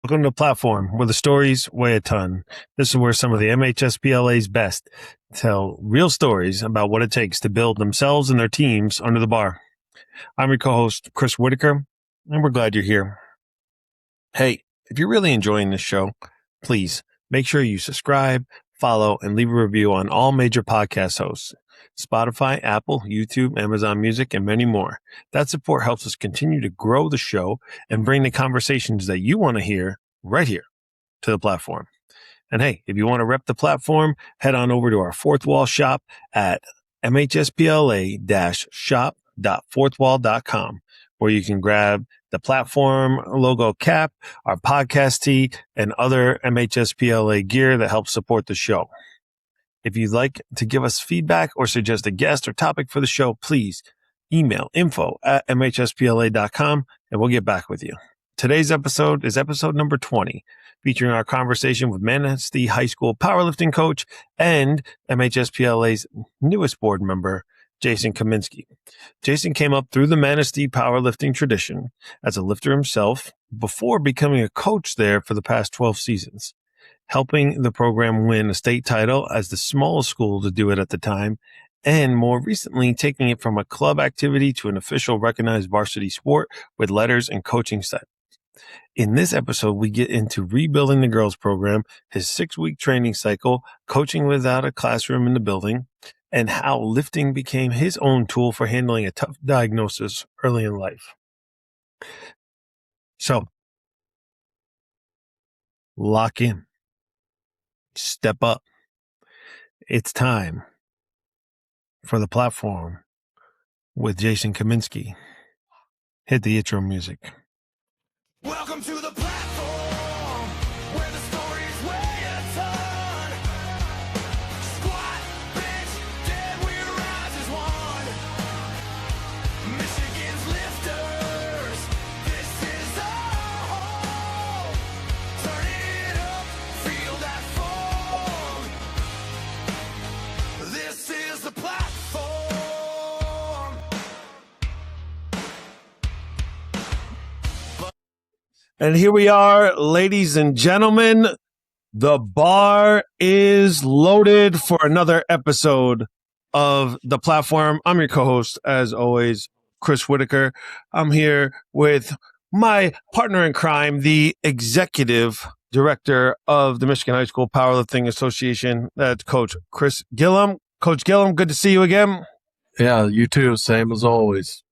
Welcome to the platform where the stories weigh a ton. This is where some of the MHSPLA's best tell real stories about what it takes to build themselves and their teams under the bar. I'm your co-host, Chris Whitaker, and we're glad you're here. Hey, if you're really enjoying this show, please make sure you subscribe, follow, and leave a review on all major podcast hosts, Spotify, Apple, YouTube, Amazon Music, and many more. That support helps us continue to grow the show and bring the conversations that you want to hear right here to the platform. And hey, if you want to rep the platform, head on over to our Fourth Wall shop at MHSPLA-shop.fourthwall.com, where you can grab the platform logo cap, our podcast tee, and other MHSPLA gear that helps support the show. If you'd like to give us feedback or suggest a guest or topic for the show, please email info@mhspla.com and we'll get back with you. Today's episode is episode number 20, featuring our conversation with Manistee High School powerlifting coach and MHSPLA's newest board member, Jason Kaminski. Jason came up through the Manistee powerlifting tradition as a lifter himself before becoming a coach there for the past 12 seasons, helping the program win a state title as the smallest school to do it at the time, and more recently taking it from a club activity to an official recognized varsity sport with letters and coaching set. In this episode, we get into rebuilding the girls program, his 6-week training cycle, coaching without a classroom in the building, and how lifting became his own tool for handling a tough diagnosis early in life. So, lock in. Step up. It's time for the platform with Jason Kaminski. Hit the intro music. Welcome to the platform where the stories weigh a ton. Squat, bench, dead, we rise as one. Michigan's lifters, this is our home. Turn it up, feel that foam. This is the platform. And here we are, ladies and gentlemen. The bar is loaded for another episode of the platform. I'm your co-host, as always, Chris Whitaker. I'm here with my partner in crime, the executive director of the Michigan High School Powerlifting Association. That's Coach Chris Gillum. Coach Gillum, good to see you again. Yeah, you too. Same as always.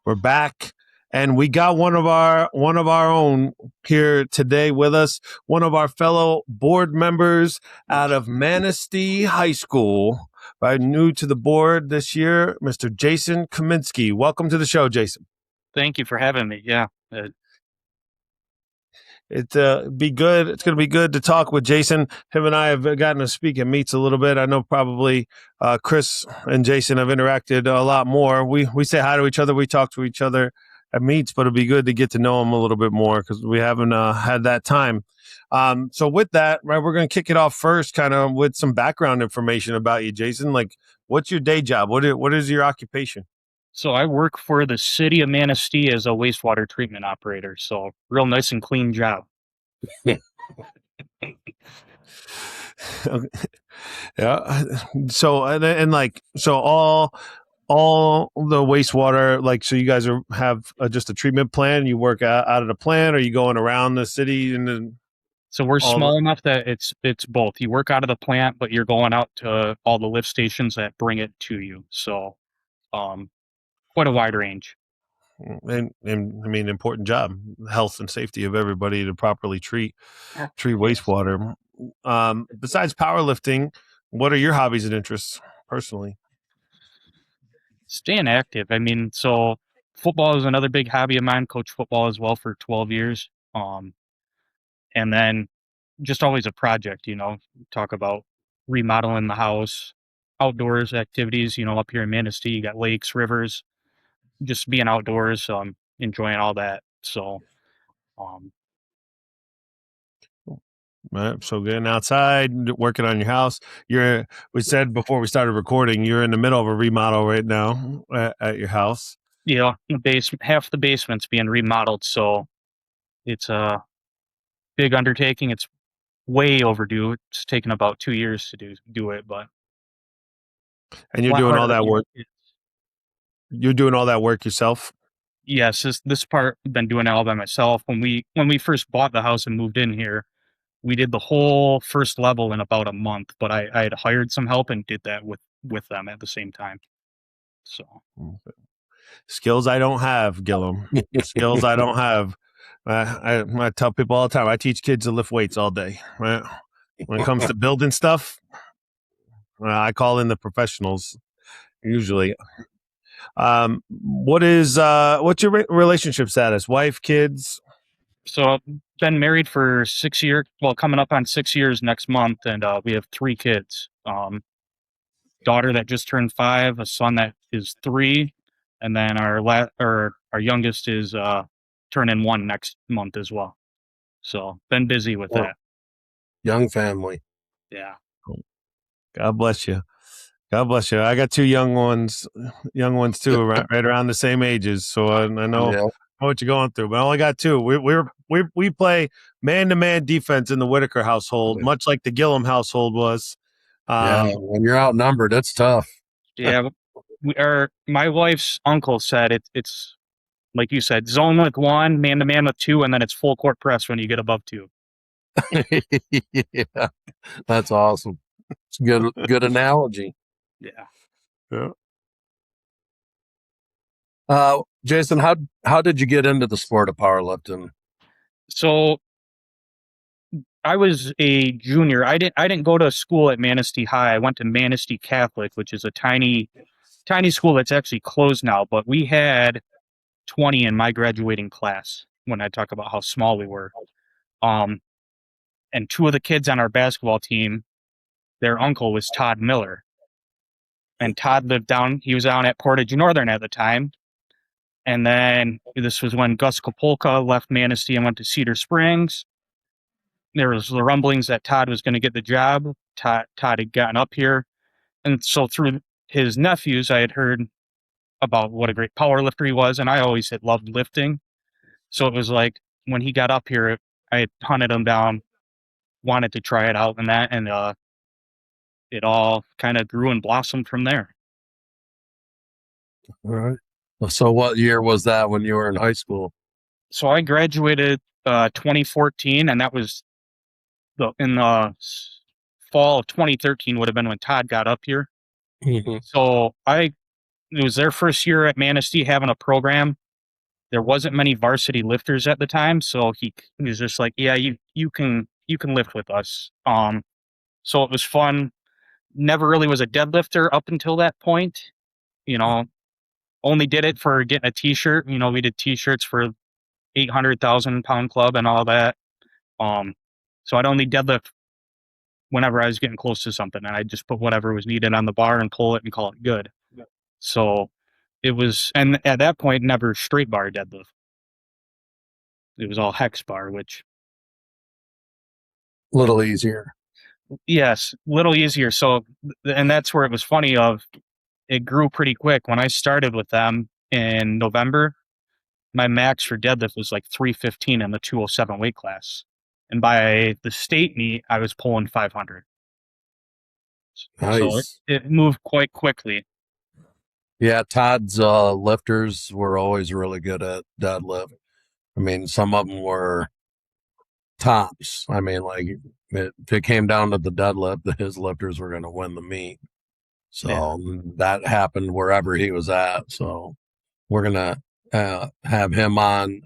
We're back. And we got one of our own here today with us, one of our fellow board members out of Manistee High School, right, new to the board this year, Mr. Jason Kaminski. Welcome to the show, Jason. Thank you for having me. Yeah. It's going to be good to talk with Jason. Him and I have gotten to speak at meets a little bit. I know probably Chris and Jason have interacted a lot more. We say hi to each other. We talk to each other at meets, but it'd be good to get to know him a little bit more because we haven't had that time. So with that, right, we're going to kick it off first kind of with some background information about you, Jason. Like, what's your day job? What is your occupation? So I work for the city of Manistee as a wastewater treatment operator. So real nice and clean job. Yeah. So all the wastewater, like, so you guys have just a treatment plant. You work out of the plant, or you going around the city and then. So we're small enough that it's both. You work out of the plant, but you're going out to all the lift stations that bring it to you. So, quite a wide range. And I mean, important job, health and safety of everybody to properly treat wastewater. Besides powerlifting, what are your hobbies and interests personally? Staying active. I mean, so football is another big hobby of mine. Coach football as well for 12 years. And then just always a project, talk about remodeling the house, outdoors activities, up here in Manistee, you got lakes, rivers, just being outdoors, enjoying all that. So, Right. So getting outside, working on your house. We said before we started recording, you're in the middle of a remodel right now at your house. Yeah, half the basement's being remodeled, so it's been big undertaking. It's way overdue. It's taken about 2 years to do it, but And a you're lot doing all harder that than work. it is. You're doing all that work yourself. Yes, this part I've been doing it all by myself. When we first bought the house and moved in here, we did the whole first level in about a month, but I had hired some help and did that with them at the same time. So Skills I don't have, Gillum. Skills I don't have. I tell people all the time, I teach kids to lift weights all day. Right? When it comes to building stuff, I call in the professionals usually. What's your relationship status? Wife, kids? so I've been married for 6 years. Well, coming up on 6 years next month, and we have 3 kids. Daughter that just turned 5, a son that is 3, and then our youngest is turning 1 next month as well. So been busy with that. Young family. Yeah. God bless you. God bless you. I got 2 young ones too, right around the same ages. So I know Yeah. what you're going through. But I only got 2. We play man-to-man defense in the Whitaker household, much like the Gillum household was. Yeah. When you're outnumbered, it's tough. Yeah. My wife's uncle said it's like you said, zone with 1, man to man with 2, and then it's full court press when you get above 2. Yeah. That's awesome. It's a good analogy. Yeah. Jason, how did you get into the sport of powerlifting? So I was a junior. I didn't go to school at Manistee High. I went to Manistee Catholic, which is a tiny school that's actually closed now, but we had 20 in my graduating class when I talk about how small we were. And 2 of the kids on our basketball team, their uncle was Todd Miller. And Todd he was down at Portage Northern at the time. And then this was when Gus Kapolka left Manistee and went to Cedar Springs. There was the rumblings that Todd was going to get the job. Todd had gotten up here. And so through his nephews, I had heard about what a great power lifter he was. And I always had loved lifting. So it was like when he got up here, I had hunted him down, wanted to try it out and that. And it all kind of grew and blossomed from there. All right. So what year was that when you were in high school? So I graduated 2014, and that was in the fall of 2013 would have been when Todd got up here. Mm-hmm. So it was their first year at Manistee having a program. There wasn't many varsity lifters at the time, so he was just like, "Yeah, you can lift with us." So it was fun. Never really was a deadlifter up until that point. You know, only did it for getting a T-shirt. You know, we did T-shirts for 800,000 pound club and all that. So I'd only deadlift whenever I was getting close to something, and I just put whatever was needed on the bar and pull it and call it good. Yeah. So it was, and at that point, never straight bar deadlift. It was all hex bar, which A little easier. yes, little easier. So, and that's where it was funny. It grew pretty quick when I started with them in November. My max for deadlift was like 315 in the 207 weight class. And by the state meet, I was pulling 500. Nice. So it moved quite quickly. Yeah, Todd's lifters were always really good at deadlift. I mean, some of them were tops. I mean, like if it came down to the deadlift, his lifters were going to win the meet. So that happened wherever he was at. So we're going to have him on.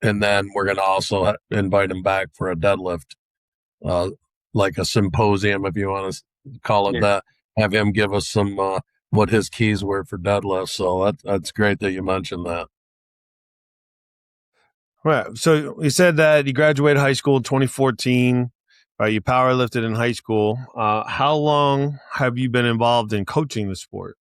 And then we're going to also invite him back for a deadlift, like a symposium, if you want to call it that. Have him give us some what his keys were for deadlift. So that's great that you mentioned that. Right. So you said that you graduated high school in 2014. You power lifted in high school. How long have you been involved in coaching the sport?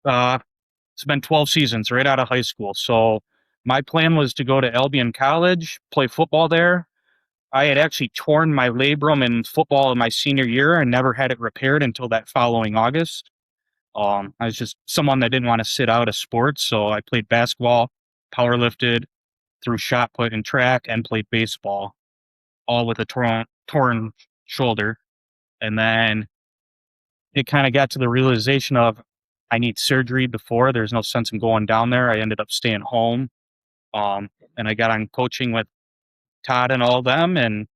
It's been 12 seasons right out of high school. So my plan was to go to Albion College, play football there. I had actually torn my labrum in football in my senior year and never had it repaired until that following August. I was just someone that didn't want to sit out of sports. So I played basketball, power lifted, through shot put and track and played baseball, all with a torn shoulder. And then it kind of got to the realization of I need surgery before. There's no sense in going down there. I ended up staying home. And I got on coaching with Todd and all them, and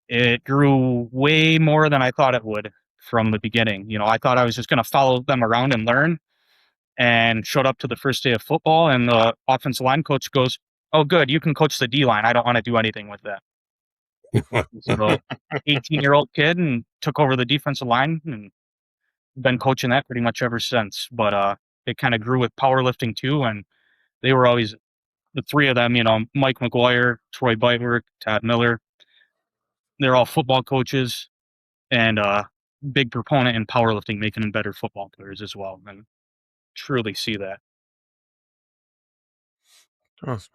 it grew way more than I thought it would from the beginning. I thought I was just going to follow them around and learn, and showed up to the first day of football, and the offensive line coach goes, "Oh, good, you can coach the D line. I don't want to do anything with that." So, 18-year-old kid, and took over the defensive line, and been coaching that pretty much ever since. But it kind of grew with powerlifting too, and they were always the three of them. Mike McGuire, Troy Byberg, Todd Miller. They're all football coaches, and big proponent in powerlifting, making them better football players as well, and truly see that. Awesome.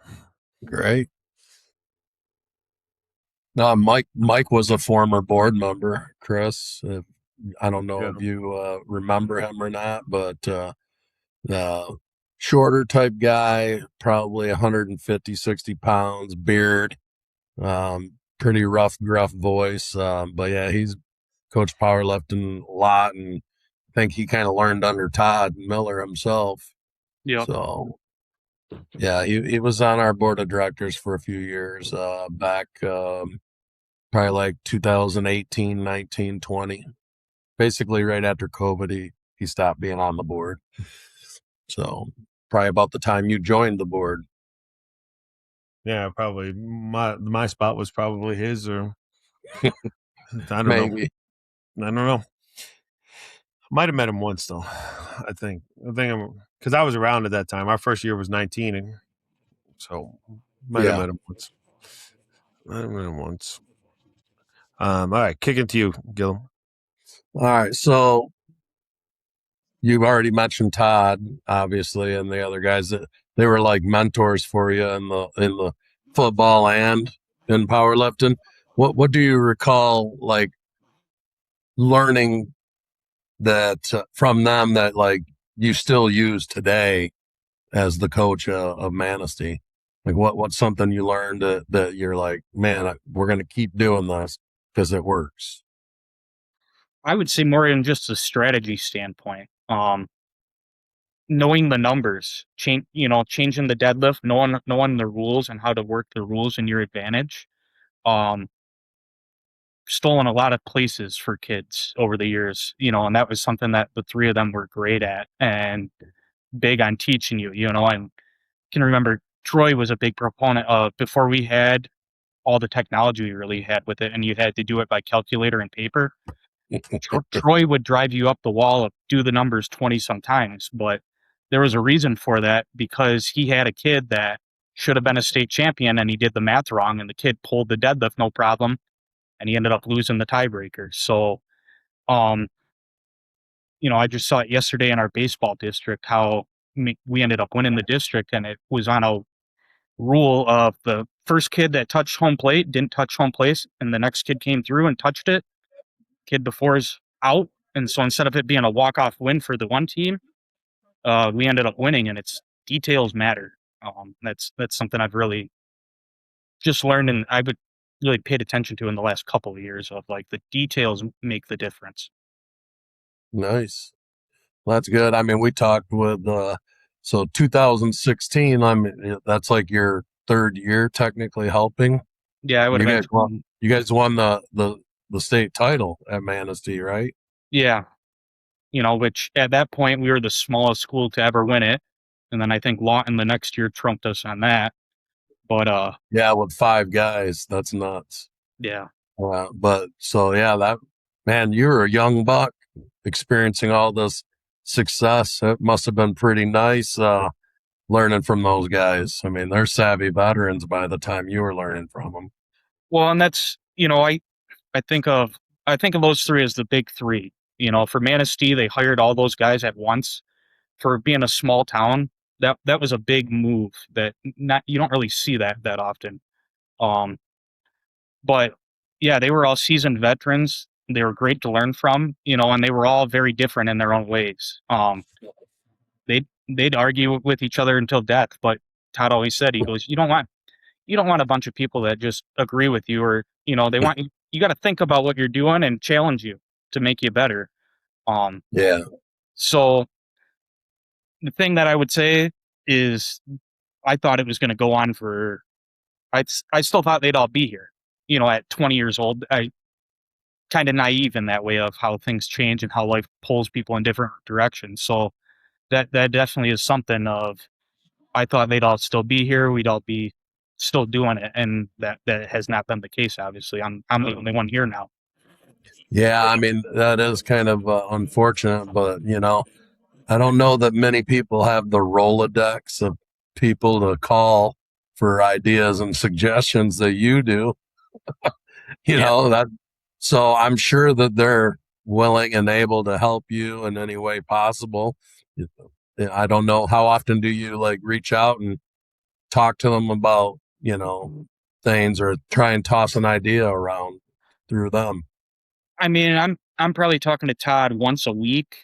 Great. No, Mike was a former board member, Chris. I don't know if you remember him or not, but the shorter type guy, probably 150, 60 pounds, beard, pretty rough, gruff voice. But yeah, he's coached powerlifting a lot, and I think he kind of learned under Todd Miller himself. Yeah. So yeah, he was on our board of directors for a few years back, probably like 2018, 19, 20. Basically, right after COVID, he stopped being on the board. So probably about the time you joined the board. Yeah, probably my spot was probably his, or I don't Maybe. know. I don't know. Might have met him once though. I think because I was around at that time. Our first year was 19, and so might have met him once. All right, kicking to you, Gil. All right, so you've already mentioned Todd, obviously, and the other guys that they were like mentors for you in the football and in powerlifting. What do you recall like learning that from them that like you still use today as the coach of Manistee? Like what's something you learned that you're like, man, we're going to keep doing this because it works. I would say more in just a strategy standpoint. Knowing the numbers, changing the deadlift, knowing the rules and how to work the rules in your advantage. Stolen a lot of places for kids over the years, and that was something that the three of them were great at and big on teaching you, and can remember Troy was a big proponent of, before we had all the technology we really had with it, and you had to do it by calculator and paper. Troy would drive you up the wall, do the numbers 20 sometimes, but there was a reason for that, because he had a kid that should have been a state champion, and he did the math wrong, and the kid pulled the deadlift no problem, and he ended up losing the tiebreaker. So, I just saw it yesterday in our baseball district, how we ended up winning the district, and it was on a rule of the first kid that touched home plate didn't touch home plate, and the next kid came through and touched it. Kid before is out, and so instead of it being a walk-off win for the one team, we ended up winning, and it's details matter. That's something I've really just learned, and I would really paid attention to in the last couple of years, of like the details make the difference. Nice. Well, that's good. I mean, we talked with, so 2016, that's like your third year technically helping. Yeah, I would have. You guys won the state title at Manistee, right? Yeah. Which at that point we were the smallest school to ever win it. And then I think Lawton the next year trumped us on that. But yeah, with 5 guys, that's nuts. Yeah. But so yeah, that man, you're a young buck experiencing all this success. It must have been pretty nice learning from those guys. I mean, they're savvy veterans by the time you were learning from them. Well, and that's, I think of those three as the big three. For Manistee, they hired all those guys at once. For being a small town, that was a big move that you don't really see that often. But yeah, they were all seasoned veterans. They were great to learn from, and they were all very different in their own ways. They'd argue with each other until death, but Todd always said, he goes, you don't want a bunch of people that just agree with you, or, they want you. You got to think about what you're doing and challenge you to make you better. Yeah. So the thing that I would say is, I thought it was going to go on for. I still thought they'd all be here. At 20 years old, I kind of naive in that way of how things change and how life pulls people in different directions. So that definitely is something of. I thought they'd all still be here. We'd all be still doing it, and that has not been the case. Obviously, I'm the only one here now. Yeah, I mean, that is kind of unfortunate, but I don't know that many people have the Rolodex of people to call for ideas and suggestions that you do. That. So I'm sure that they're willing and able to help you in any way possible. I don't know, how often do you like reach out and talk to them about, things, or try and toss an idea around through them? I mean, I'm probably talking to Todd once a week.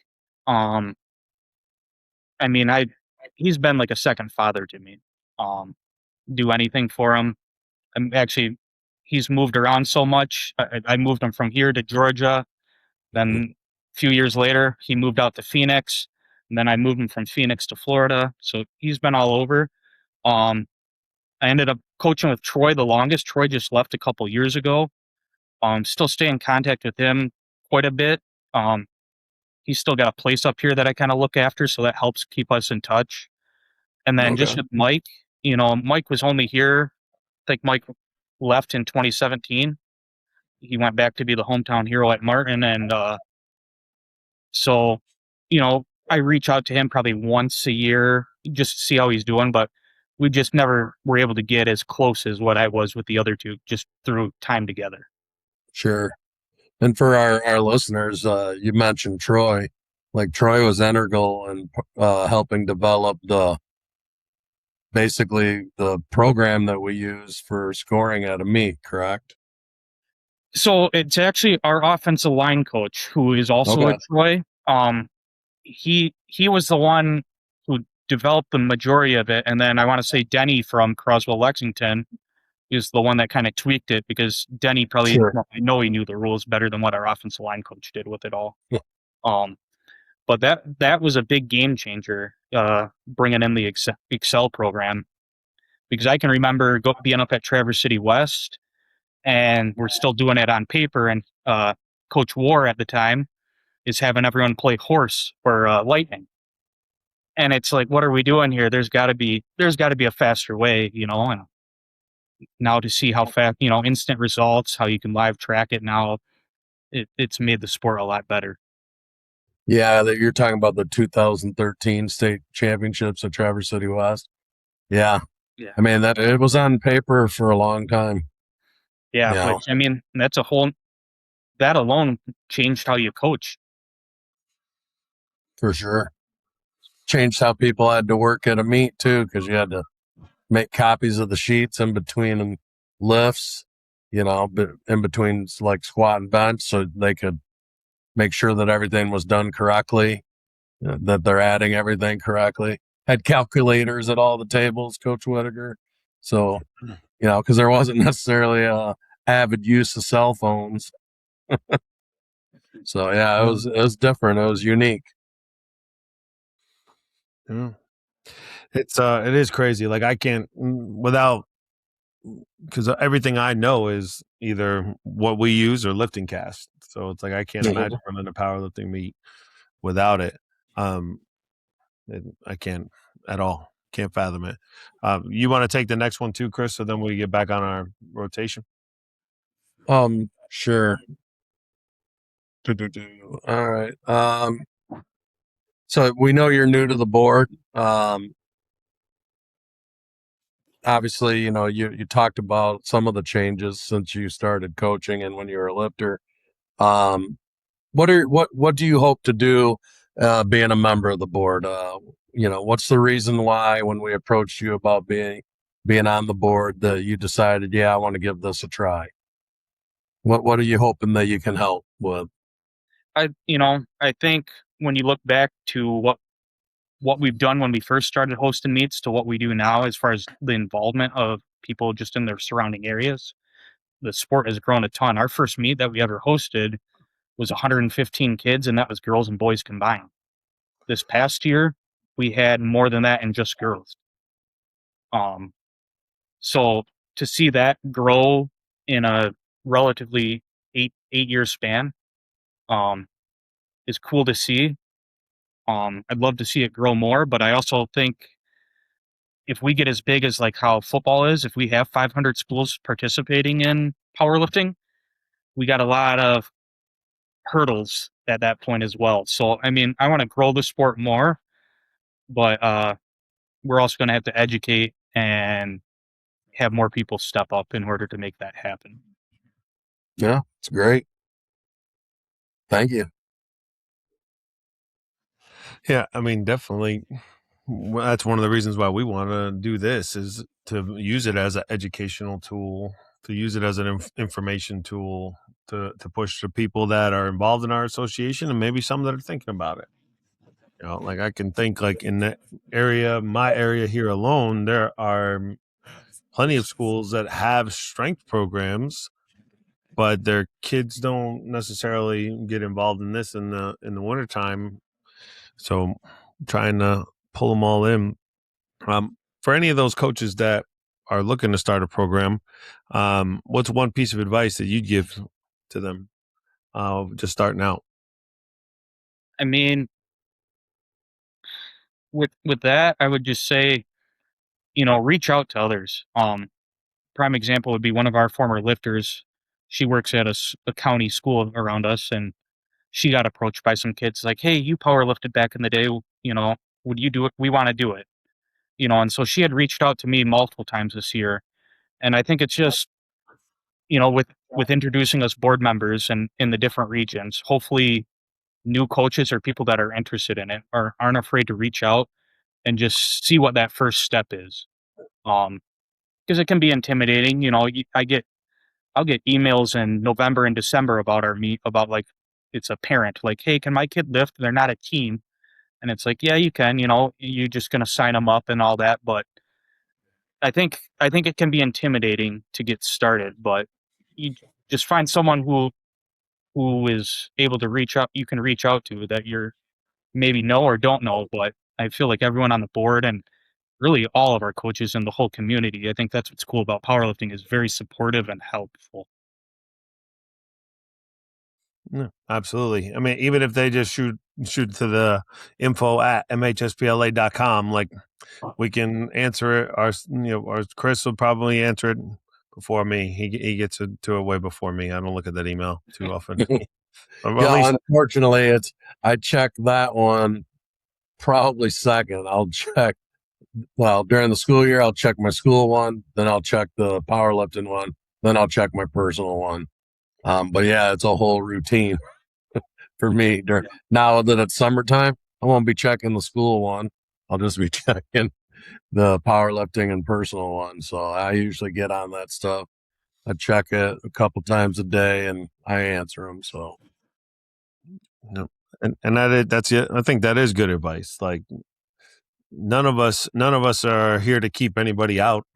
Um, I mean, he's been like a second father to me. Do anything for him. I'm actually, he's moved around so much. I moved him from here to Georgia. Then a few years later, he moved out to Phoenix. And then I moved him from Phoenix to Florida. So he's been all over. Um, I ended up coaching with Troy the longest. Troy just left a couple years ago. Still stay in contact with him quite a bit. He's still got a place up here that I kind of look after, so that helps keep us in touch. And then just with Mike, Mike was only here. I think Mike left in 2017. He went back to be the hometown hero at Martin, and so, I reach out to him probably once a year just to see how he's doing, but we just never were able to get as close as what I was with the other two, just through time together. Sure. And for our listeners, you mentioned Troy. Like, Troy was integral in helping develop basically the program that we use for scoring at a meet, correct? So it's actually our offensive line coach, who is also Okay. at Troy. He was the one who developed the majority of it, and then I want to say Denny from Croswell, Lexington, is the one that kind of tweaked it, because Denny probably, Sure. I know he knew the rules better than what our offensive line coach did with it all. Yeah. But that was a big game changer, bringing in the Excel program, because I can remember being up at Traverse City West, and we're still doing it on paper, and Coach War at the time is having everyone play horse for lightning. And it's like, what are we doing here? There's got to be a faster way, and now to see how fast, instant results, how you can live track it now, it's made the sport a lot better. Yeah, that you're talking about the 2013 state championships at Traverse City West. Yeah. Yeah. I mean, that it was on paper for a long time. Yeah. Yeah. But I mean, that alone changed how you coach. For sure. Changed how people had to work at a meet too, because you had to make copies of the sheets in between lifts, in between like squat and bench, so they could make sure that everything was done correctly, that they're adding everything correctly. Had calculators at all the tables, Coach Whitaker. So, because there wasn't necessarily a avid use of cell phones. So yeah, it was different. It was unique. Yeah. It is crazy. Like, I can't without, because everything I know is either what we use or lifting cast. So it's like, I can't imagine running a powerlifting meet without it. I can't at all. Can't fathom it. You want to take the next one too, Chris? So then we get back on our rotation. Sure. All right. So we know you're new to the board. Obviously, you talked about some of the changes since you started coaching and when you were a lifter. What do you hope to do being a member of the board? What's the reason why, when we approached you about being on the board, that you decided, I want to give this a try? What are you hoping that you can help with? I think when you look back to what what we've done when we first started hosting meets to what we do now, as far as the involvement of people just in their surrounding areas, the sport has grown a ton. Our first meet that we ever hosted was 115 kids, and that was girls and boys combined. This past year, we had more than that in just girls. So to see that grow in a relatively eight-year span, is cool to see. I'd love to see it grow more, but I also think if we get as big as like how football is, if we have 500 schools participating in powerlifting, we got a lot of hurdles at that point as well. So, I mean, I want to grow the sport more, but we're also going to have to educate and have more people step up in order to make that happen. Yeah, it's great. Thank you. Yeah, I mean, definitely. Well, that's one of the reasons why we want to do this, is to use it as an educational tool, to use it as an information tool, to push the people that are involved in our association and maybe some that are thinking about it. You know, like I can think like in that area, my area here alone, there are plenty of schools that have strength programs, but their kids don't necessarily get involved in this in the wintertime. So trying to pull them all in. For any of those coaches that are looking to start a program, what's one piece of advice that you'd give to them just starting out? I mean, with that, I would just say, reach out to others. Prime example would be one of our former lifters. She works at a county school around us, and she got approached by some kids like, "Hey, you power lifted back in the day. Would you do it? We want to do it." And so she had reached out to me multiple times this year, and I think it's just, with introducing us board members and in the different regions, hopefully new coaches or people that are interested in it aren't afraid to reach out and just see what that first step is. Because it can be intimidating. I'll get emails in November and December about our meet about like it's a parent like, "Hey, can my kid lift?" They're not a team, and it's like, "Yeah, you can. You're just gonna sign them up and all that." But I think it can be intimidating to get started. But you just find someone who is able to reach out. You can reach out to that you're maybe know or don't know. But I feel like everyone on the board and really all of our coaches and the whole community, I think that's what's cool about powerlifting, is very supportive and helpful. Yeah, absolutely. I mean, even if they just shoot to the info at MHSPLA.com, like we can answer it. Or Chris will probably answer it before me. He gets it to it way before me. I don't look at that email too often. Or at Yeah, least, unfortunately, I check that one probably second. I'll check, well, during the school year, I'll check my school one, then I'll check the powerlifting one, then I'll check my personal one. But yeah, it's a whole routine for me. Now that it's summertime, I won't be checking the school one. I'll just be checking the powerlifting and personal one. So I usually get on that stuff. I check it a couple times a day and I answer them. So no. And that's it. I think that is good advice. Like none of us are here to keep anybody out.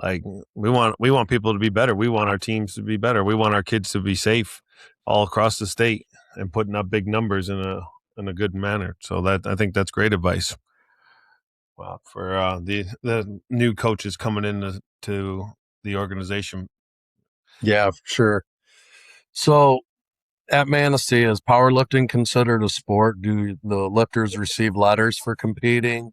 Like we want people to be better. We want our teams to be better. We want our kids to be safe all across the state and putting up big numbers in a good manner. So that, I think that's great advice. Well, for the new coaches coming into the organization. yeah, for sure. So at Manistee, is powerlifting considered a sport? Do the lifters receive letters for competing?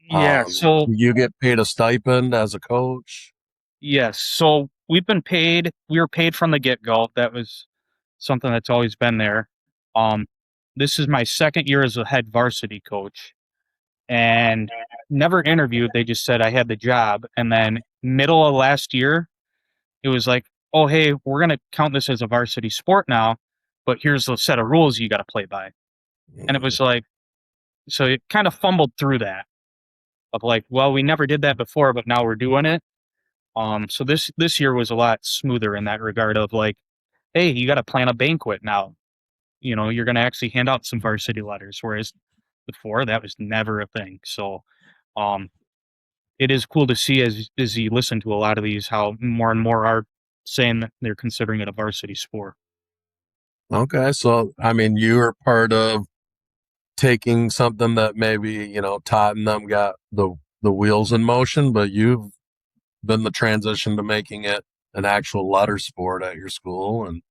Yeah. So You get paid a stipend as a coach? yes. So we've been paid. We were paid from the get go. That was something that's always been there. Um, this is my second year as a head varsity coach, and never interviewed. They just said I had the job, and then middle of last year, it was like, "Oh, hey, we're gonna count this as a varsity sport now, but here's the set of rules you got to play by." And it was like, so it kind of fumbled through that of like, well, we never did that before, but now we're doing it. So this year was a lot smoother in that regard of like, hey, you got to plan a banquet now. You're going to actually hand out some varsity letters. Whereas before. That was never a thing. So, it is cool to see as you listen to a lot of these, how more and more are saying that they're considering it a varsity sport. Okay. So, I mean, you were part of taking something that maybe, you know, Todd and them got the wheels in motion, but you've been the transition to making it an actual letter sport at your school. And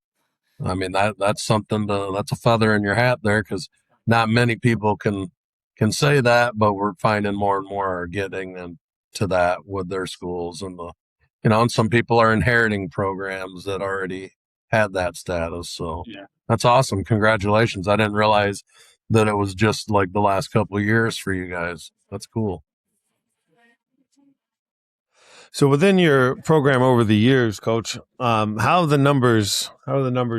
I mean, that's something that's a feather in your hat there, because not many people can say that, but we're finding more and more are getting into that with their schools, and and some people are inheriting programs that already had that status. So Yeah. that's awesome. Congratulations. I didn't realize that it was just like the last couple of years for you guys. That's cool. So within your program over the years, Coach, how have the numbers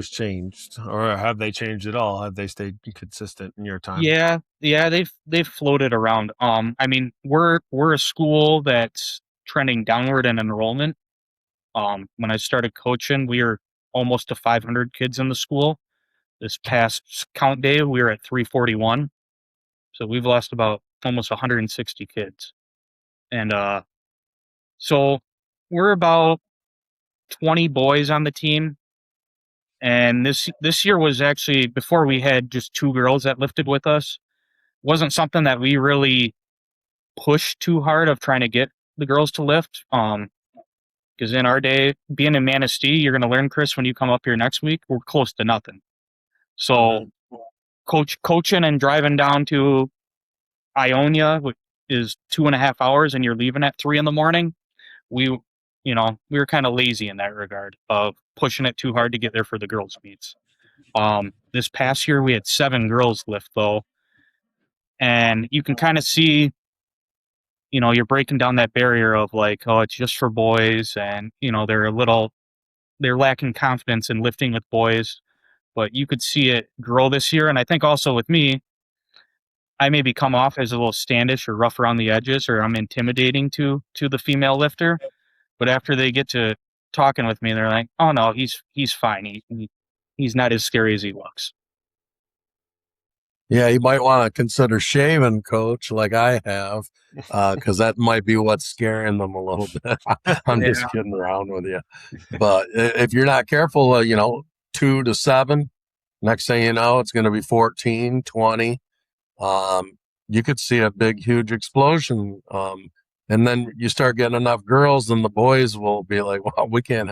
changed, or have they changed at all? Have they stayed consistent in your time? Yeah, they've floated around. I mean, we're a school that's trending downward in enrollment. When I started coaching, we were almost to 500 kids in the school. This past count day, we were at 341. So we've lost about almost 160 kids. And so we're about 20 boys on the team. And this year was actually, before we had just 2 girls that lifted with us. Wasn't something that we really pushed too hard of trying to get the girls to lift. Because in our day, being in Manistee, you're going to learn, Chris, when you come up here next week, we're close to nothing. So coaching and driving down to Ionia, which is 2.5 hours, and you're leaving at 3 a.m. We, we were kind of lazy in that regard of pushing it too hard to get there for the girls' meets. This past year, we had 7 girls lift though, and you can kind of see, you're breaking down that barrier of like, oh, it's just for boys, and they're lacking confidence in lifting with boys. But you could see it grow this year, and I think also with me, I maybe come off as a little standish or rough around the edges, or I'm intimidating to the female lifter. But after they get to talking with me, they're like, "Oh no, he's fine. He's not as scary as he looks." Yeah, you might want to consider shaving, Coach, like I have, because that might be what's scaring them a little bit. I'm just kidding around with you. But if you're not careful, 2 to 7, next thing you know, it's going to be 14, 20. You could see a big, huge explosion. And then you start getting enough girls, and the boys will be like, well, we can't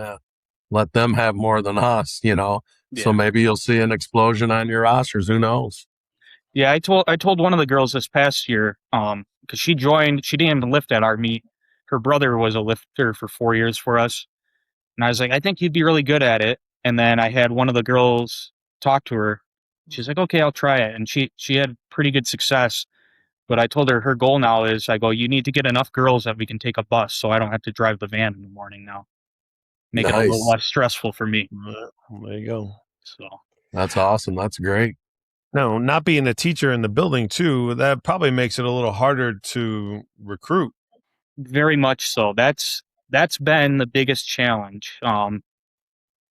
let them have more than us. Yeah. So maybe you'll see an explosion on your rosters. Who knows? Yeah, I told one of the girls this past year, because she didn't even lift at our meet. Her brother was a lifter for 4 years for us. And I was like, I think you'd be really good at it. And then I had one of the girls talk to her. She's like, okay, I'll try it. And she had pretty good success. But I told her goal now is, I go, you need to get enough girls that we can take a bus so I don't have to drive the van in the morning now. Make it a little Nice. less stressful for me. There you go. So That's awesome. That's great. No, not being a teacher in the building too, that probably makes it a little harder to recruit. very much so. That's been the biggest challenge.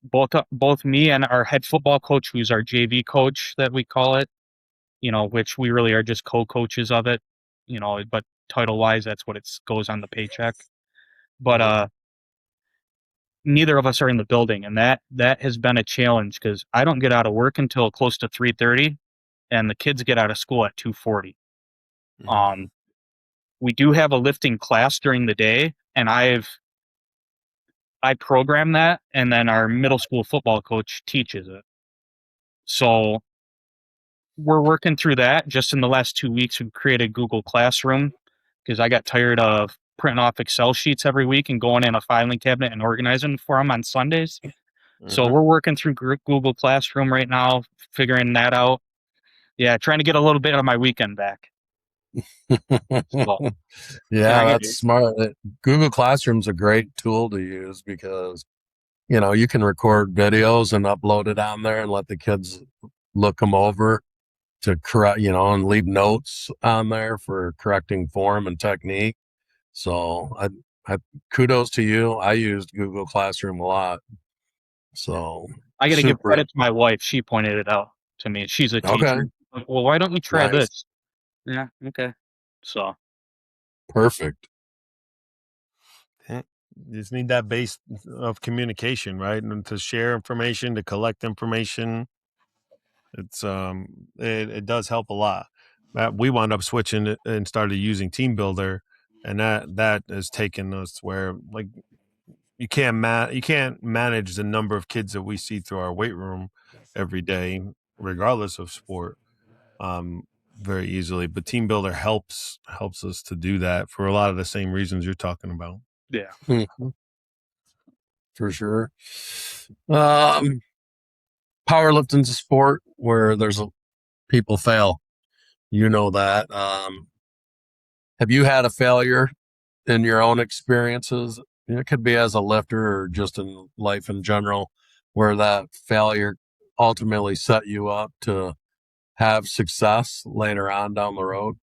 Both me and our head football coach, who's our JV coach that we call it, which we really are just co-coaches of it, but title wise, that's what it goes on the paycheck. But neither of us are in the building, and that has been a challenge because I don't get out of work until close to 3:30, and the kids get out of school at 2:40. We do have a lifting class during the day, and I program that, and then our middle school football coach teaches it. So we're working through that. Just in the last 2 weeks, we've created Google Classroom because I got tired of printing off Excel sheets every week and going in a filing cabinet and organizing for them on Sundays. So we're working through Google Classroom right now, figuring that out. Yeah, trying to get a little bit of my weekend back. So, Yeah, that's smart. Google Classroom's a great tool to use because, you can record videos and upload it on there and let the kids look them over to correct, and leave notes on there for correcting form and technique. So I kudos to you. I used Google Classroom a lot. So I got to give credit to my wife. She pointed it out to me. She's a teacher. Okay. Like, well, why don't you try Nice. this? Yeah. Okay. So Perfect. You just need that base of communication, right? And to share information, to collect information. It's it does help a lot. We wound up switching it and started using Team Builder, and that has taken us where like you can't manage the number of kids that we see through our weight room every day, regardless of sport, very easily. But Team Builder helps us to do that for a lot of the same reasons you're talking about. yeah. Mhm. For sure. Powerlifting's a sport where people fail. You know that. Have you had a failure in your own experiences? It could be as a lifter or just in life in general, where that failure ultimately set you up to have success later on down the road.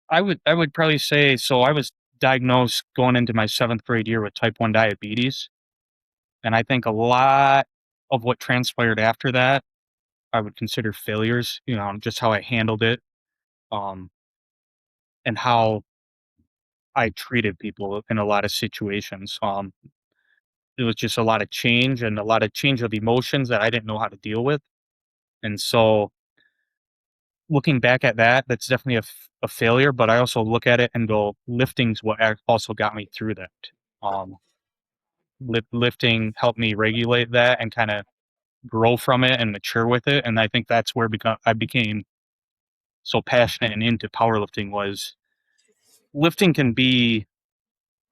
I would probably say so. I was diagnosed going into my 7th grade year with type 1 diabetes, and I think a lot of what transpired after that I would consider failures. Just how I handled it, um, and how I treated people in a lot of situations. It was just a lot of change and a lot of change of emotions that I didn't know how to deal with. And so looking back at that, that's definitely a failure, but I also look at it and go, lifting's what also got me through that. Um, lifting helped me regulate that and kind of grow from it and mature with it. And I think that's where I became so passionate and into powerlifting. Was lifting can be,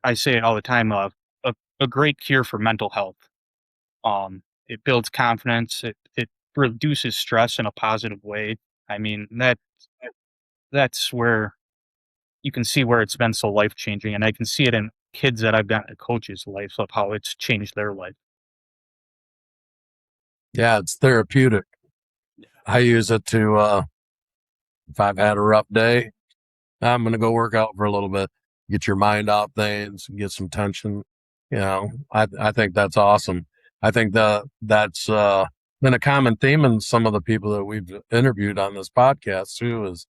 I say it all the time, a great cure for mental health. It builds confidence. It reduces stress in a positive way. I mean, that's where you can see where it's been so life changing, and I can see it in kids that I've gotten to coaches' life of how it's changed their life. Yeah, it's therapeutic. I use it to, if I've had a rough day, I'm going to go work out for a little bit, get your mind off things, get some tension. I think that's awesome. I think that's been a common theme in some of the people that we've interviewed on this podcast too, is,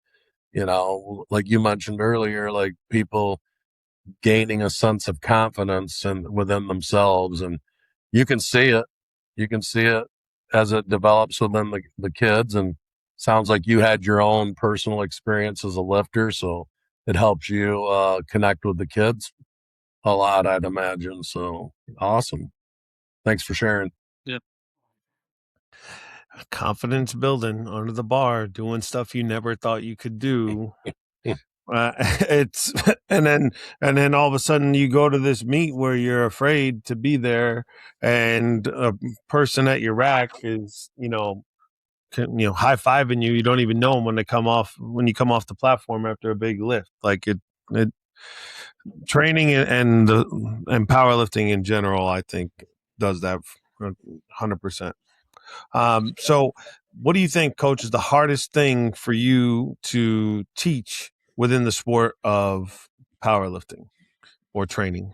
like you mentioned earlier, like people gaining a sense of confidence within themselves. And you can see it. You can see it as it develops within the kids. And sounds like you had your own personal experience as a lifter. So it helps you connect with the kids a lot, I'd imagine. So awesome. Thanks for sharing. Yep. Confidence building under the bar, doing stuff you never thought you could do. It's and then all of a sudden you go to this meet where you're afraid to be there, and a person at your rack is high fiving you. You don't even know them when you come off the platform after a big lift. Like it training and powerlifting in general, I think, does that 100%. So what do you think, Coach, is the hardest thing for you to teach within the sport of powerlifting or training?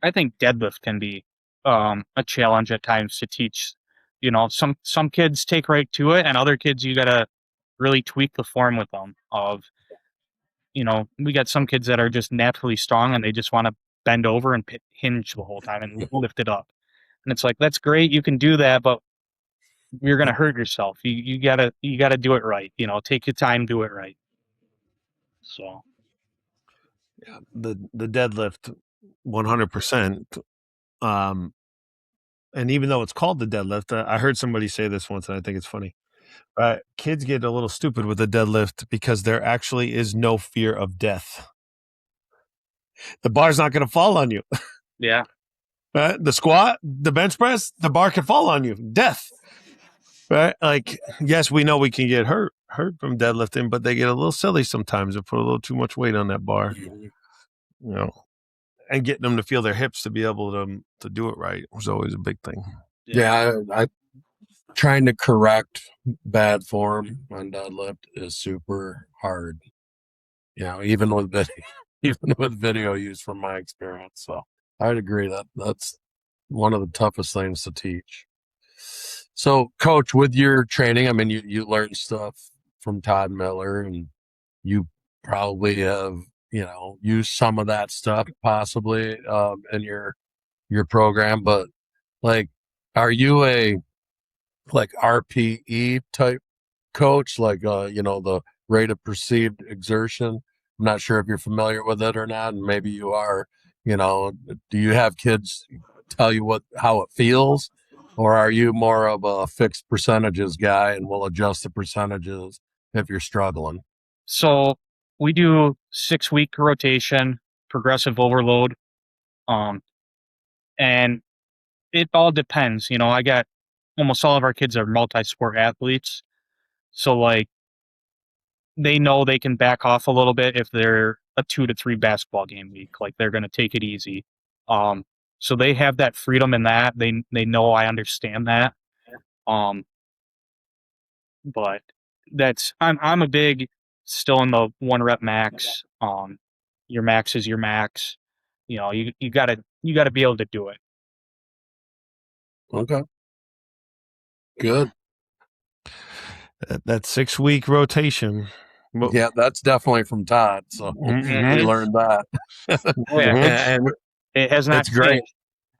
I think deadlift can be a challenge at times to teach. Some kids take right to it, and other kids you gotta really tweak the form with them. We got some kids that are just naturally strong and they just want to bend over and hinge the whole time and lift it up. And it's like, that's great, you can do that, but you're gonna hurt yourself. You gotta do it right. Take your time, do it right. So The deadlift, 100%. And even though it's called the deadlift, I heard somebody say this once, and I think it's funny. Kids get a little stupid with the deadlift because there actually is no fear of death. The bar's not going to fall on you. yeah, Right? The squat, the bench press, the bar can fall on you. Death. Right? Like, yes, we know we can get hurt from deadlifting, but they get a little silly sometimes and put a little too much weight on that bar. And getting them to feel their hips to be able to do it right was always a big thing. Yeah, I trying to correct bad form on deadlift is super hard. Even with video use from my experience. So I'd agree that's one of the toughest things to teach. So, Coach, with your training, I mean, you learn stuff from Todd Miller, and you probably have, used some of that stuff possibly in your program. But like, are you a like RPE type coach, like the rate of perceived exertion? I'm not sure if you're familiar with it or not, and maybe you are. Do you have kids tell you how it feels, or are you more of a fixed percentages guy and will adjust the percentages if you're struggling? So we do 6-week rotation, progressive overload. And it all depends. I got almost all of our kids are multi-sport athletes. So like they know they can back off a little bit if they're a 2 to 3 basketball game week. Like they're going to take it easy. So they have that freedom in that. They know I understand that. But I'm a big still in the 1 rep max. Your max is your max. You gotta be able to do it. Okay, good. That 6-week rotation. Well, Yeah, that's definitely from Todd. So we learned that. Oh yeah, And it has not it's great.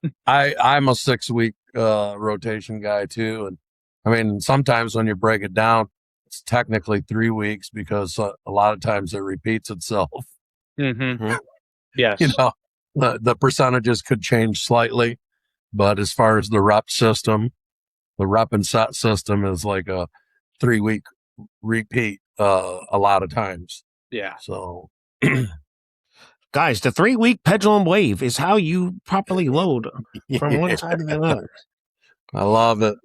changed. I'm a 6-week rotation guy too, and I mean sometimes when you break it down, it's technically 3 weeks because a lot of times it repeats itself. Mm-hmm. Yes. The percentages could change slightly, but as far as the rep system, the rep and set system is like a 3-week repeat a lot of times. Yeah. So guys, the 3-week pendulum wave is how you properly load from one side to the other. I love it.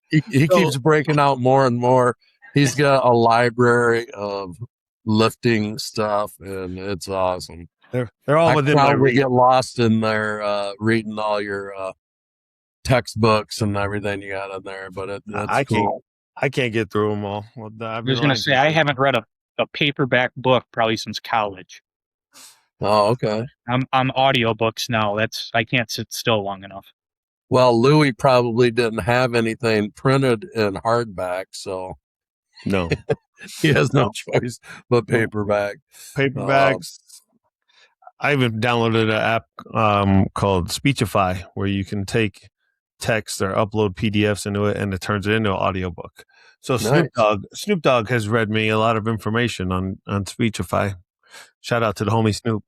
He keeps breaking out more and more. He's got a library of lifting stuff, and it's awesome. They're all within my probably reach. get lost in there reading all your textbooks and everything you got in there, but it's cool. I can't get through them all. Well, I was going to say I haven't read a paperback book probably since college. Oh, okay. I'm audiobooks now. I can't sit still long enough. Well, Louis probably didn't have anything printed in hardback, so no, he has no choice but paperback. Paperbacks. I even downloaded an app called Speechify where you can take text or upload PDFs into it and it turns it into an audiobook. So Nice. Snoop Dogg has read me a lot of information on Speechify. Shout out to the homie Snoop.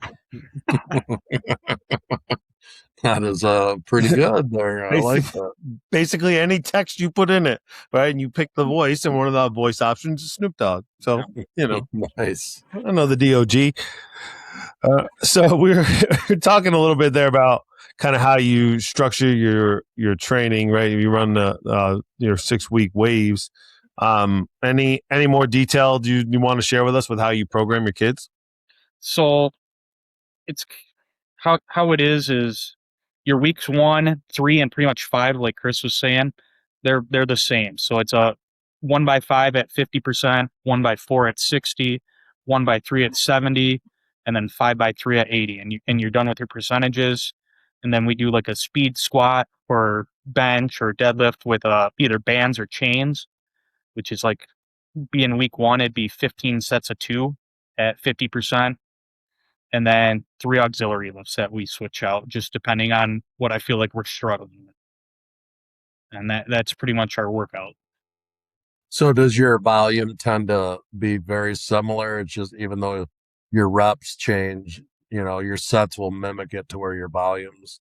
That is pretty good there. I like that. Basically, any text you put in it, right? And you pick the voice, and one of the voice options is Snoop Dogg. So, Nice. I know the DOG. So we're talking a little bit there about kind of how you structure your training, right? You run your 6-week waves. Any more detail you want to share with us with how you program your kids? So it's how it is your weeks 1, 3, and pretty much 5, like Chris was saying, they're the same. So it's a 1x5 at 50%, 1x4 at 60, 1x3 at 70, and then 5x3 at 80. And you're done with your percentages. And then we do like a speed squat or bench or deadlift with either bands or chains, which is like being week 1, it'd be 15 sets of 2 at 50%. And then 3 auxiliary lifts that we switch out just depending on what I feel like we're struggling with. And that's pretty much our workout. So does your volume tend to be very similar? It's just even though your reps change, your sets will mimic it to where your volumes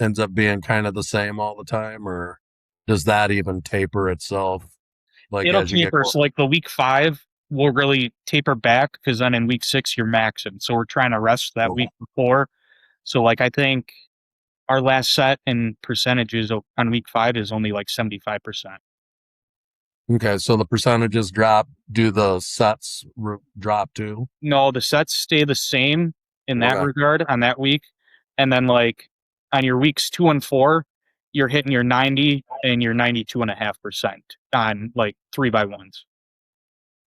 ends up being kind of the same all the time, or does that even taper itself? Like It'll as you taper. get So like the week 5 will really taper back because then in week 6 you're maxing. So we're trying to rest that week before. So like I think our last set in percentages on week 5 is only like 75%. Okay, so the percentages drop. Do the sets drop too? No, the sets stay the same in that regard on that week. And then like on your weeks 2 and 4, you're hitting your 90 and your 92.5% on like 3x1s.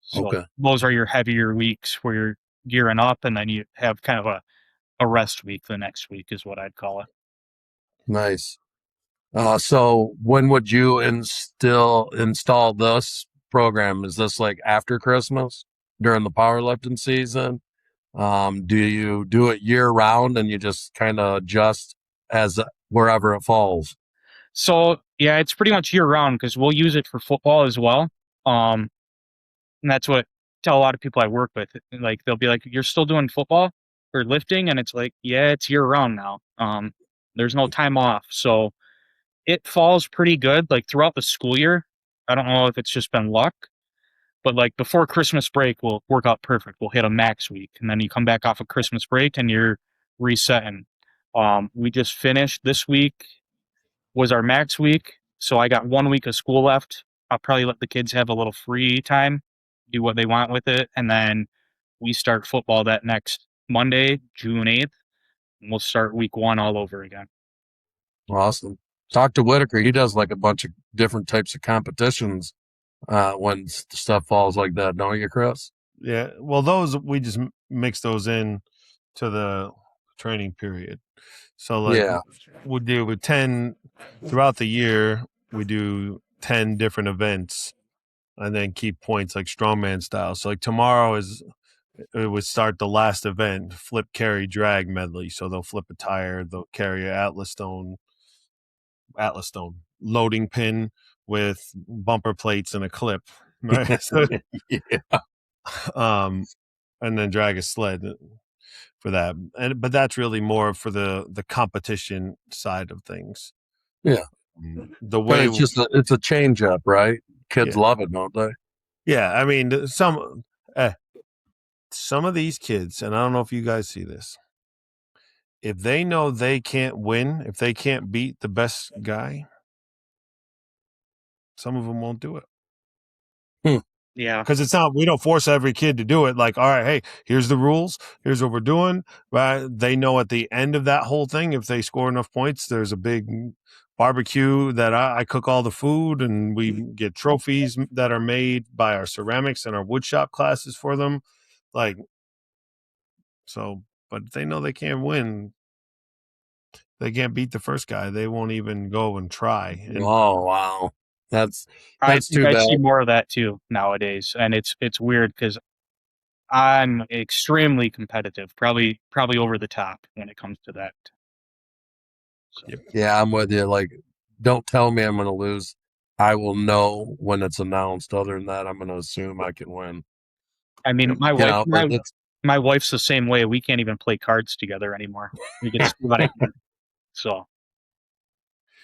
So those are your heavier weeks where you're gearing up, and then you have kind of a rest week the next week is what I'd call it. Nice. So when would you install this program? Is this like after Christmas during the powerlifting season? Do you do it year round and you just kind of adjust as wherever it falls? So yeah, it's pretty much year round because we'll use it for football as well. And that's what I tell a lot of people I work with. Like they'll be like, "You're still doing football or lifting?" And it's like, "Yeah, it's year round now. There's no time off." So it falls pretty good like throughout the school year. I don't know if it's just been luck, but like before Christmas break, we'll work out perfect. We'll hit a max week, and then you come back off of Christmas break and you're resetting. We just finished this week was our max week, so I got 1 week of school left. I'll probably let the kids have a little free time, do what they want with it, and then we start football that next Monday, June 8th, and we'll start week 1 all over again. Awesome. Talk to Whitaker. He does like a bunch of different types of competitions when stuff falls like that, don't you, Chris? Yeah. Well, those we just mix those in to the training period. So like Yeah. we do with 10 throughout the year, we do 10 different events and then keep points like strongman style. So like tomorrow it would start the last event, flip, carry, drag medley. So they'll flip a tire, they'll carry an Atlas stone loading pin with bumper plates and a clip, right? So, Yeah. and then drag a sled for that. But that's really more for the competition side of things. Yeah. The But way it's just it's a change up, right? Kids Yeah. love it, don't they? Yeah, I mean some of these kids, and I don't know if you guys see this. If they know they can't win, if they can't beat the best guy, some of them won't do it. Yeah. Because it's not, we don't force every kid to do it. Like, all right, hey, here's the rules. Here's what we're doing. Right? They know at the end of that whole thing, if they score enough points, there's a big barbecue that I cook all the food, and we get trophies that are made by our ceramics and our wood shop classes for them. Like, so, but if they know they can't win, they can't beat the first guy, they won't even go and try. And Oh wow. That's I too bad. see more of that too nowadays, and it's weird because I'm extremely competitive, probably over the top when it comes to that. So, Yeah, I'm with you. Like, don't tell me I'm gonna lose. I will know when it's announced. Other than that, I'm gonna assume I can win. I mean, my You wife, know, it's my wife's the same way. We can't even play cards together anymore. We get screwed out of hand. So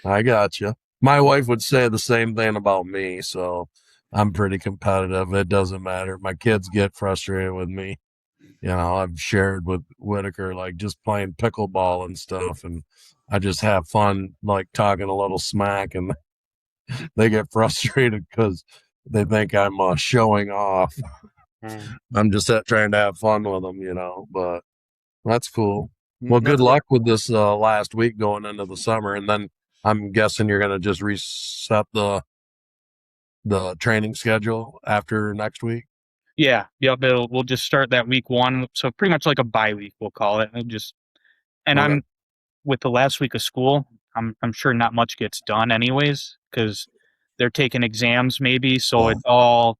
I got you. My wife would say the same thing about me, so I'm pretty competitive. It doesn't matter. My kids get frustrated with me. You know, I've shared with Whitaker like just playing pickleball and stuff, and I just have fun like talking a little smack, and they get frustrated because they think I'm showing off. I'm just trying to have fun with them, you know. But that's cool. Well, good that's what, luck with this last week going into the summer, and then I'm guessing you're gonna just reset the training schedule after next week. yeah, yep. We'll just start that week 1. So pretty much like a bye week, we'll call it. And Okay. I'm with the last week of school. I'm sure not much gets done anyways because they're taking exams maybe. So it's all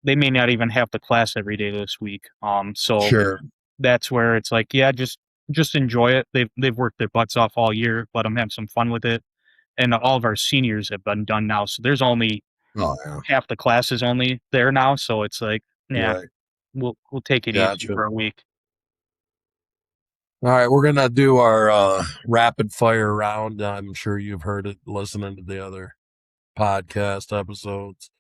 they may not even have the class every day this week. So Sure. that's where it's like, yeah, just enjoy it. They've worked their butts off all year. Let them have some fun with it. And all of our seniors have been done now. So there's only Oh yeah. half the class is only there now. So it's like, yeah, Right. we'll take it easy Gotcha. for a week. All right, we're gonna do our rapid fire round. I'm sure you've heard it listening to the other podcast episodes.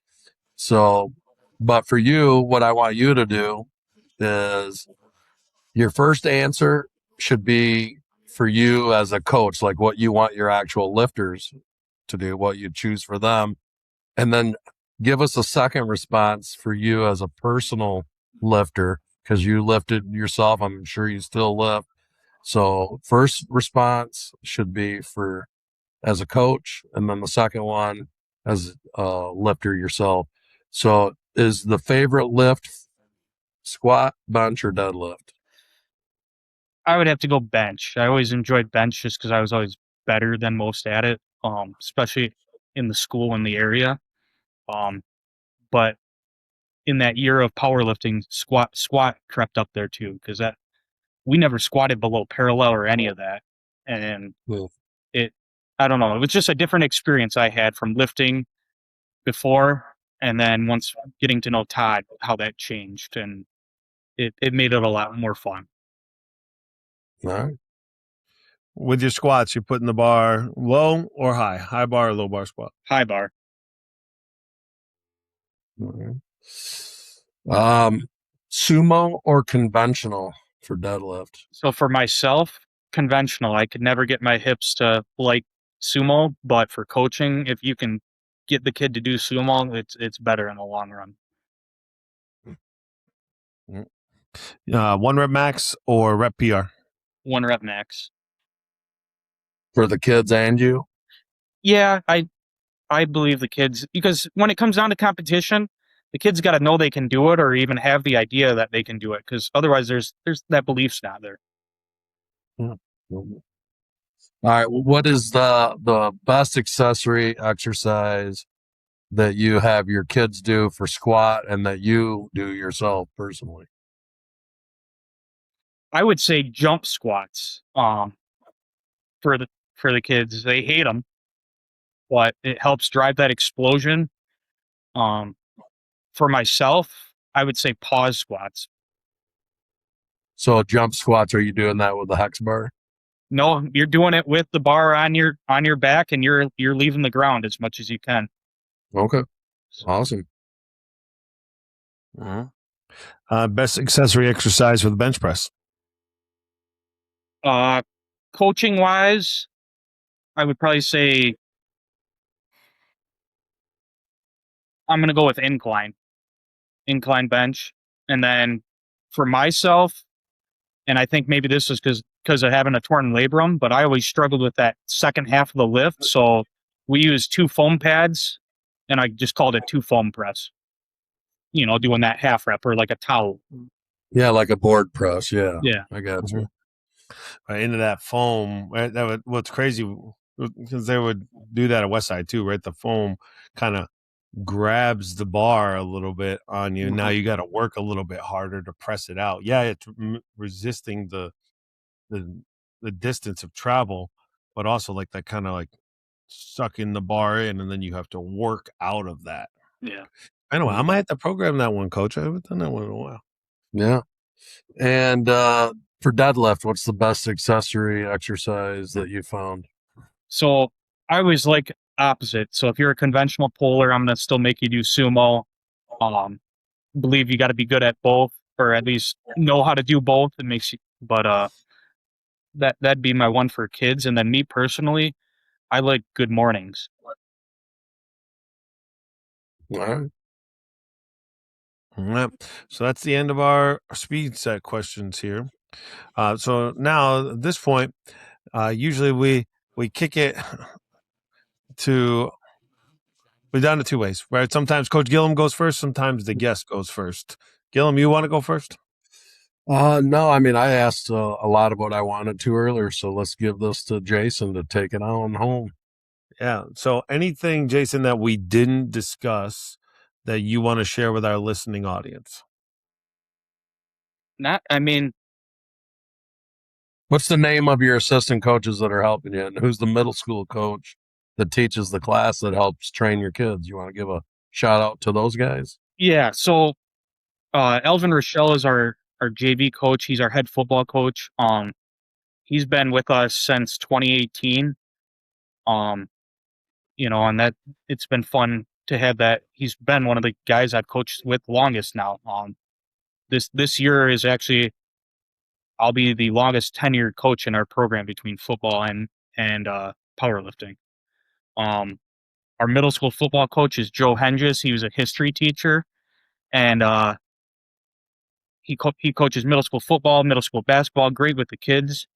So, but for you, what I want you to do is your first answer should be for you as a coach, like what you want your actual lifters to do, what you choose for them. And then give us a second response for you as a personal lifter, because you lifted yourself. I'm sure you still lift. So first response should be for as a coach, and then the second one as a lifter yourself. So is the favorite lift squat, bench, or deadlift? I would have to go bench. I always enjoyed bench just because I was always better than most at it, especially in the school in the area. Um, but in that year of powerlifting, squat crept up there too, because that we never squatted below parallel or any of that. And Well, it, I don't know, it was just a different experience I had from lifting before, and then once getting to know Todd, how that changed, and it made it a lot more fun. all right. With your squats, you're putting the bar low or high? High bar or low bar squat? High bar. All right. Sumo or conventional for deadlift? So for myself, conventional. I could never get my hips to like sumo, but for coaching, if you can get the kid to do sumo, it's better in the long run. 1 rep max or rep PR? 1 rep max. For the kids and you? Yeah, I believe the kids, because when it comes down to competition, the kids got to know they can do it or even have the idea that they can do it, because otherwise there's that belief's not there. All right. What is the best accessory exercise that you have your kids do for squat and that you do yourself personally? I would say jump squats. For the kids, they hate them, but it helps drive that explosion. Um, for myself, I would say pause squats. So jump squats, are you doing that with the hex bar? No, you're doing it with the bar on your back, and you're leaving the ground as much as you can. Okay. Awesome. Best accessory exercise for the bench press? Coaching wise, I would probably say I'm going to go with incline bench. And then for myself, and I think maybe this is because of having a torn labrum, but I always struggled with that second half of the lift. So we used 2 foam pads, and I just called it 2 foam press. Doing that half rep or like a towel. Yeah, like a board press. Yeah. Yeah. I got you. Right, into that foam. Right? What's crazy, because they would do that at Westside too, right? The foam kind of grabs the bar a little bit on you. Now you got to work a little bit harder to press it out. Yeah, it's resisting the distance of travel, but also like that kind of like sucking the bar in, and then you have to work out of that. Yeah. Anyway, I might have to program that one, Coach. I haven't done that one in a while. Yeah. And for deadlift, what's the best accessory exercise that you found? So I always like opposite. So if you're a conventional puller, I'm going to still make you do sumo. Believe you got to be good at both, or at least know how to do both. It makes you, but that'd be my one for kids. And then me personally, I like good mornings. All right. Yep. So that's the end of our speed set questions here. So now at this point, usually we kick it to, we're down to 2 ways, right? Sometimes Coach Gillum goes first, sometimes the guest goes first. Gillum, you want to go first? No, I mean, I asked a lot of what I wanted to earlier, so let's give this to Jason to take it on home. Yeah. So anything, Jason, that we didn't discuss that you want to share with our listening audience? What's the name of your assistant coaches that are helping you? And who's the middle school coach that teaches the class that helps train your kids? You want to give a shout out to those guys? Yeah. So Elvin Rochelle is our JV coach. He's our head football coach. He's been with us since 2018. And that it's been fun to have that. He's been one of the guys I've coached with longest now. This year is actually, I'll be the longest tenured coach in our program between football and powerlifting. Our middle school football coach is Joe Henges. He was a history teacher, and he coaches middle school football, middle school basketball, great with the kids.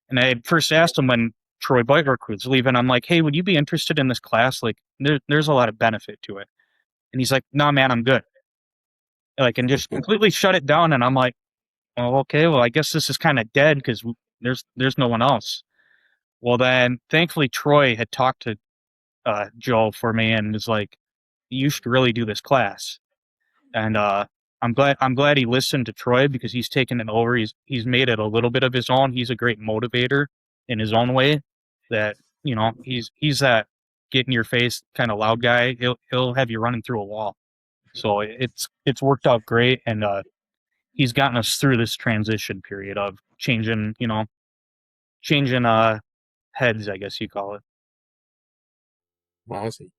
And I first asked him when Troy Boyberg was leaving, I'm like, hey, would you be interested in this class? Like, there's a lot of benefit to it. And he's like, nah, man, I'm good. Like, and just completely shut it down. And I'm like, oh, okay, well, I guess this is kind of dead because there's no one else. Well, then thankfully Troy had talked to Joe for me and was like, you should really do this class. And I'm glad he listened to Troy, because he's taken it over. He's made it a little bit of his own. He's a great motivator in his own way. That, you know, he's that get in your face kind of loud guy. He'll have you running through a wall. So it's worked out great, and he's gotten us through this transition period of changing heads, I guess you call it. Awesome.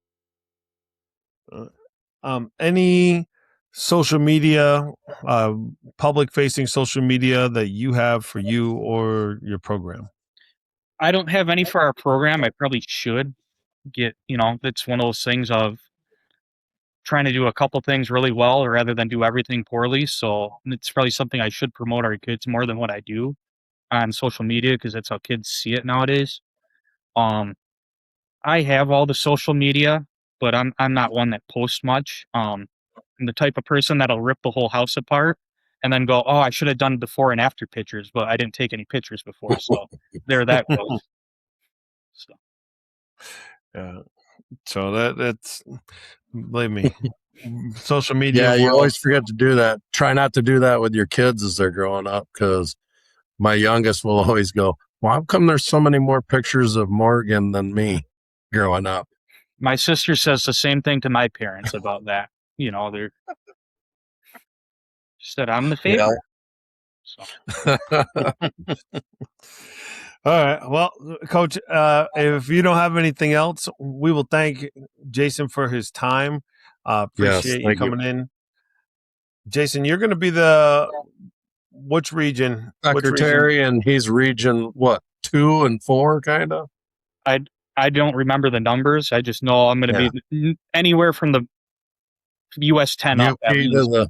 Any social media, public facing social media that you have for you or your program? I don't have any for our program. I probably should get, it's one of those things of trying to do a couple things really well rather than do everything poorly. So it's probably something I should promote our kids more than what I do on social media, because that's how kids see it nowadays. I have all the social media, but I'm not one that posts much. I'm the type of person that'll rip the whole house apart and then go, "Oh, I should have done before and after pictures," but I didn't take any pictures before, so there that goes. So. Yeah. So that's, believe me, social media. Yeah, you always forget to do that. Try not to do that with your kids as they're growing up, because my youngest will always go, "Well, how come there's so many more pictures of Morgan than me growing up?" My sister says the same thing to my parents about that. They're she said I'm the favorite. Yeah. So. All right. Well, Coach, if you don't have anything else, we will thank Jason for his time. Appreciate you coming in. Jason, you're going to be which region? Secretary, and he's region, what, 2 and 4, kind of? I don't remember the numbers. I just know I'm going to be anywhere from the US 10 up. To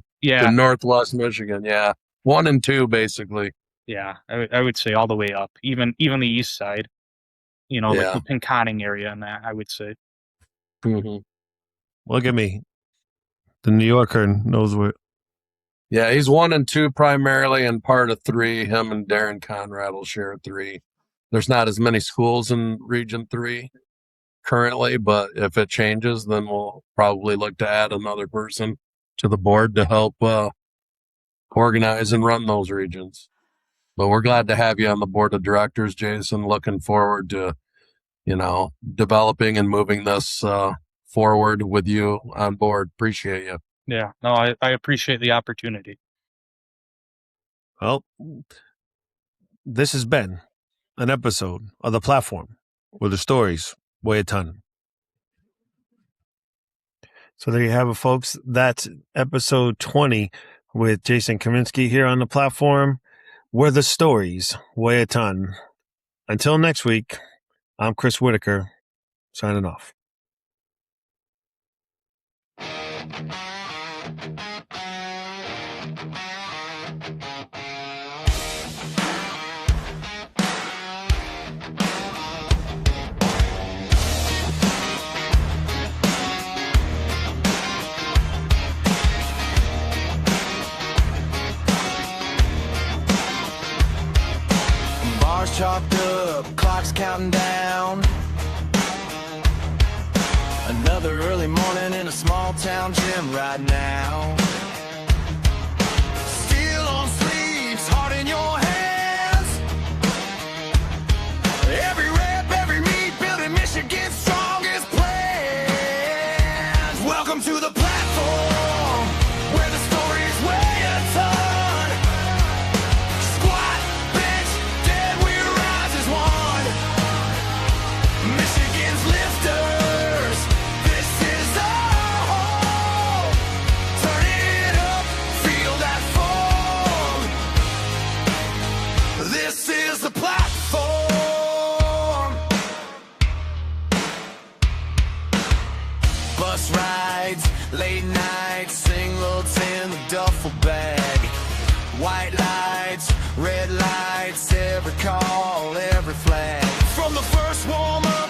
Northwest Michigan. Yeah. 1 and 2, basically. Yeah. I would say all the way up, even the east side, like the Pinconning area and that, I would say. Mm-hmm. Look at me. The New Yorker knows where. Yeah, he's 1 and 2 primarily, and part of 3. Him and Darren Conrad will share 3. There's not as many schools in Region 3 currently, but if it changes, then we'll probably look to add another person to the board to help organize and run those regions. But we're glad to have you on the board of directors, Jason. Looking forward to, developing and moving this forward with you on board. Appreciate you. Yeah, no, I appreciate the opportunity. Well, this has been an episode of The Platform, where the stories weigh a ton. So there you have it, folks. That's episode 20 with Jason Kaminski here on The Platform, where the stories weigh a ton. Until next week, I'm Chris Whitaker, signing off. Bars chalked up, clocks counting down. Another early morning in a small town gym right now. Steel on sleeves, heart in your hands. Every rep, every meet, building Michigan's strongest plans. Welcome to the platform, where the stories weigh a ton. Squat, bench, dead, we rise as one. Michigan's lifters, this is our home. Turn it up, feel that foam. This is the platform. Bus rides, late nights, singles in the duffel bag. White lights, red lights, every call, every flag. From the first warm up